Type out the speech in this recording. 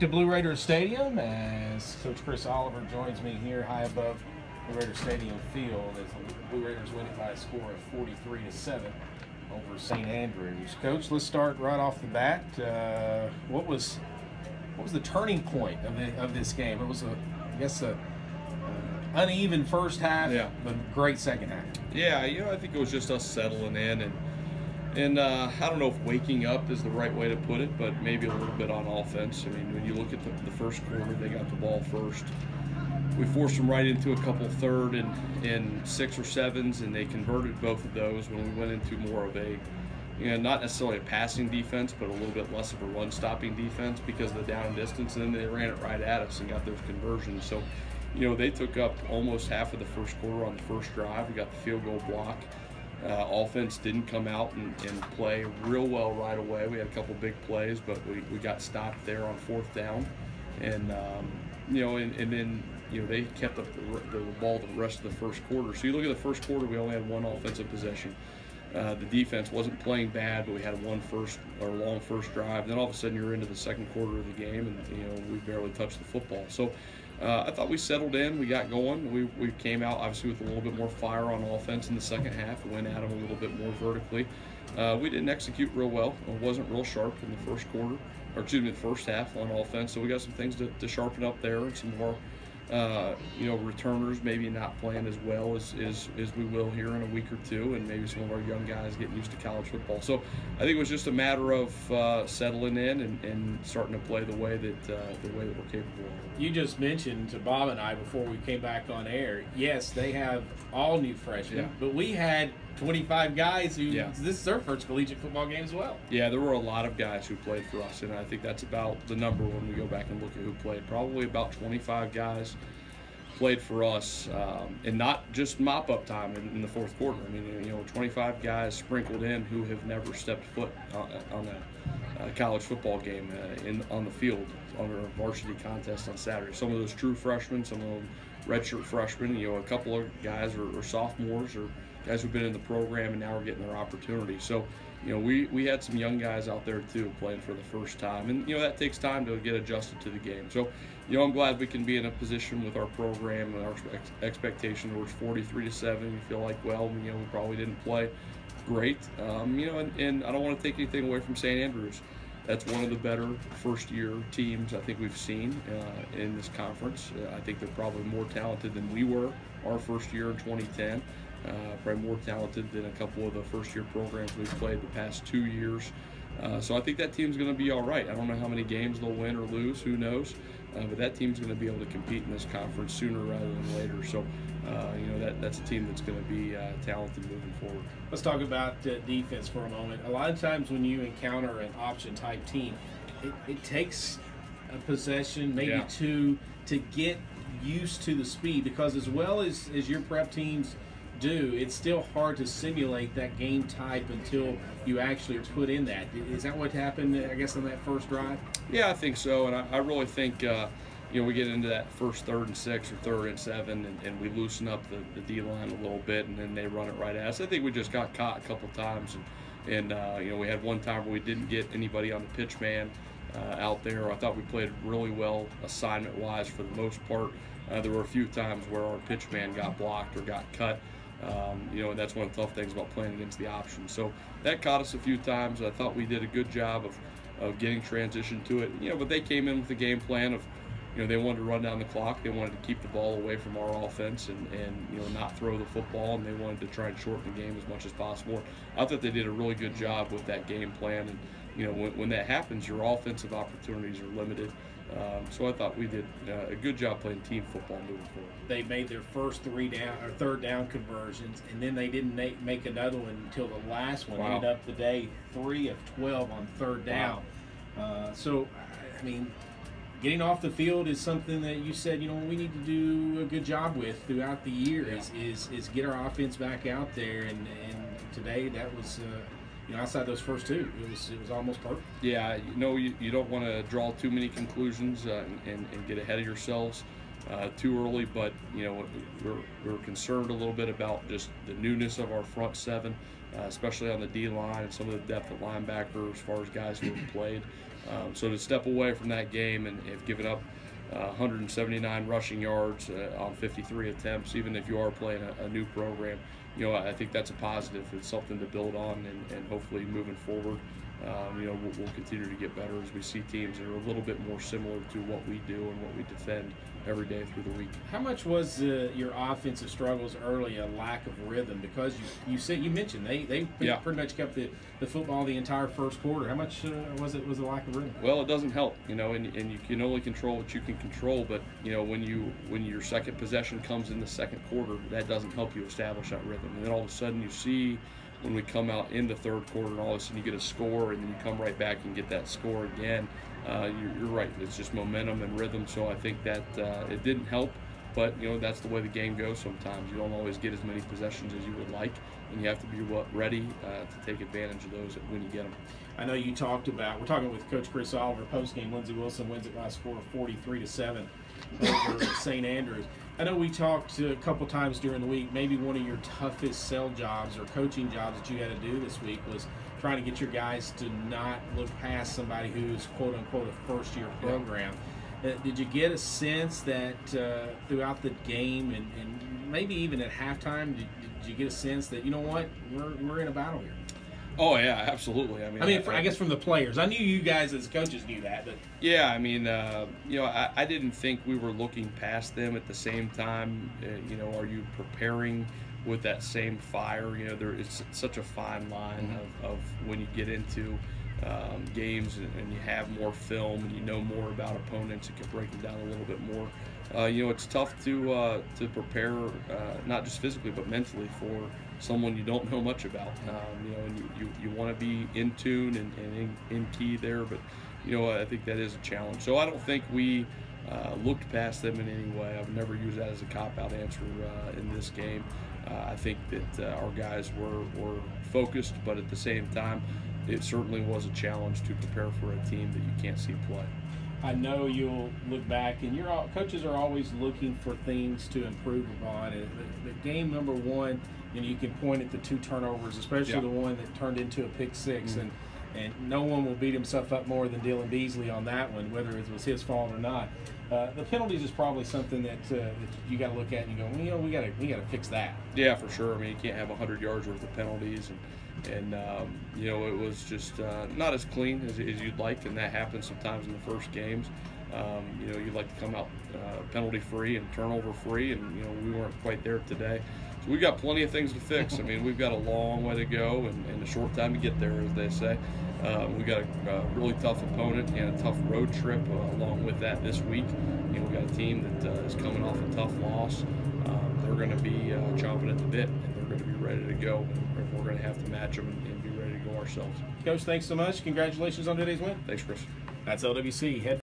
To Blue Raider Stadium as Coach Chris Oliver joins me here high above Blue Raider Stadium field as the Blue Raiders win it by a score of 43-7 over St. Andrews. Coach, let's start right off the bat. What was the turning point of this game? It was a uneven first half, but great second half. Yeah, I think it was just us settling in and I don't know if waking up is the right way to put it, but maybe a little bit on offense. I mean, when you look at the first quarter, they got the ball first. We forced them right into a couple third and 6 or 7s, and they converted both of those when we went into more of a, not necessarily a passing defense, but a little bit less of a run-stopping defense because of the down distance, and then they ran it right at us and got those conversions. So, they took up almost half of the first quarter on the first drive. We got the field goal block. Offense didn't come out and play real well right away. We had a couple big plays, but we got stopped there on 4th down, and then they kept up the ball the rest of the first quarter. So you look at the first quarter, we only had one offensive possession. The defense wasn't playing bad, but we had one long first drive. Then all of a sudden you're into the second quarter of the game, and we barely touched the football. So I thought we settled in, we got going. We came out obviously with a little bit more fire on offense in the second half, went at them a little bit more vertically. We didn't execute real well. It wasn't real sharp in the first quarter, or excuse me, the first half on offense. So we got some things to sharpen up there, and some more returners maybe not playing as well as we will here in a week or two, and maybe some of our young guys getting used to college football. So I think it was just a matter of settling in and starting to play the way that we're capable of. You just mentioned to Bob and I before we came back on air, yes, they have all new freshmen, but we had 25 guys who this is their first collegiate football game as well. Yeah, there were a lot of guys who played for us, and I think that's about the number when we go back and look at who played. Probably about 25 guys played for us, and not just mop-up time in the fourth quarter. I mean, 25 guys sprinkled in who have never stepped foot on a college football game on the field under a varsity contest on Saturday. Some of those true freshmen, some of them redshirt freshmen. A couple of guys are sophomores or guys who've been in the program and now are getting their opportunity. So, we had some young guys out there too playing for the first time, and that takes time to get adjusted to the game. So, I'm glad we can be in a position with our program and our expectation where it's 43-7. We feel like, well, we probably didn't play great, and I don't want to take anything away from St. Andrews. That's one of the better first-year teams I think we've seen in this conference. I think they're probably more talented than we were our first year in 2010. Probably more talented than a couple of the first-year programs we've played the past 2 years. So I think that team's going to be all right. I don't know how many games they'll win or lose, who knows, but that team's going to be able to compete in this conference sooner rather than later. So, that's a team that's going to be talented moving forward. Let's talk about defense for a moment. A lot of times when you encounter an option-type team, it takes a possession, maybe two, to get used to the speed, because as well as your prep teams do, it's still hard to simulate that game type until you actually are put in that. Is that what happened, I guess, on that first drive? Yeah, I think so, and I really think we get into that first 3rd and 6 or 3rd and 7, and we loosen up the D-line a little bit, and then they run it right at us. I think we just got caught a couple times, and we had one time where we didn't get anybody on the pitch man out there. I thought we played really well assignment-wise for the most part. There were a few times where our pitch man got blocked or got cut. And that's one of the tough things about playing against the option. So that caught us a few times. I thought we did a good job of getting transition to it. But they came in with a game plan of, they wanted to run down the clock. They wanted to keep the ball away from our offense and not throw the football, and they wanted to try and shorten the game as much as possible. I thought they did a really good job with that game plan, and when that happens, your offensive opportunities are limited. So I thought we did a good job playing team football moving forward. They made their first 3rd down conversions, and then they didn't make another one until the last one. Ended up the day 3 of 12 on 3rd down. So, I mean, getting off the field is something that you said, we need to do a good job with throughout the year is get our offense back out there, and today that was outside those first two, it was almost perfect. Yeah, you don't want to draw too many conclusions and get ahead of yourselves too early, but we're concerned a little bit about just the newness of our front 7, especially on the D line and some of the depth of linebacker as far as guys who have played. So to step away from that game and have given up 179 rushing yards on 53 attempts, even if you are playing a new program, I think that's a positive. It's something to build on, and hopefully moving forward, we'll continue to get better as we see teams that are a little bit more similar to what we do and what we defend every day through the week. How much was your offensive struggles early a lack of rhythm? Because you mentioned they pretty much kept the football the entire first quarter. How much was a lack of rhythm? Well, it doesn't help, and you can only control what you can control. But when your second possession comes in the second quarter, that doesn't help you establish that rhythm. And then all of a sudden you see, when we come out in the third quarter, and all of a sudden you get a score, and then you come right back and get that score again. You're right. It's just momentum and rhythm. So I think that it didn't help, but that's the way the game goes. Sometimes you don't always get as many possessions as you would like, and you have to be ready to take advantage of those when you get them. I know you talked about. We're talking with Coach Chris Oliver post game. Lindsey Wilson wins it by a score of 43-7 over St. Andrews. I know we talked a couple times during the week. Maybe one of your toughest sell jobs or coaching jobs that you had to do this week was trying to get your guys to not look past somebody who's quote unquote a first-year program. Did you get a sense that throughout the game and maybe even at halftime, did you get a sense that we're in a battle here? Oh yeah, absolutely. I guess from the players, I knew you guys as coaches knew that, but yeah, I didn't think we were looking past them at the same time. Are you preparing with that same fire? It's such a fine line of when you get into games and you have more film and you know more about opponents, it can break them down a little bit more. It's tough to prepare, not just physically but mentally, for someone you don't know much about. And you want to be in tune and in key there, but I think that is a challenge. So I don't think we looked past them in any way. I would never use that as a cop-out answer in this game. I think that our guys were focused, but at the same time, it certainly was a challenge to prepare for a team that you can't see play. I know you'll look back, and coaches are always looking for things to improve upon. And the game number one, you can point at the 2 turnovers, especially the one that turned into a pick six, and no one will beat himself up more than Dylan Beasley on that one, whether it was his fault or not. The penalties is probably something that you got to look at and you go, we got to fix that. Yeah, for sure. You can't have 100 yards worth of penalties, and it was just not as clean as you'd like, and that happens sometimes in the first games. You'd like to come out penalty free and turnover free, and we weren't quite there today. So we've got plenty of things to fix. We've got a long way to go and a short time to get there, as they say. We've got a really tough opponent and a tough road trip along with that this week. We've got a team that is coming off a tough loss. They're going to be chomping at the bit, and they're going to be ready to go. And we're going to have to match them and be ready to go ourselves. Coach, thanks so much. Congratulations on today's win. Thanks, Chris. That's LWC head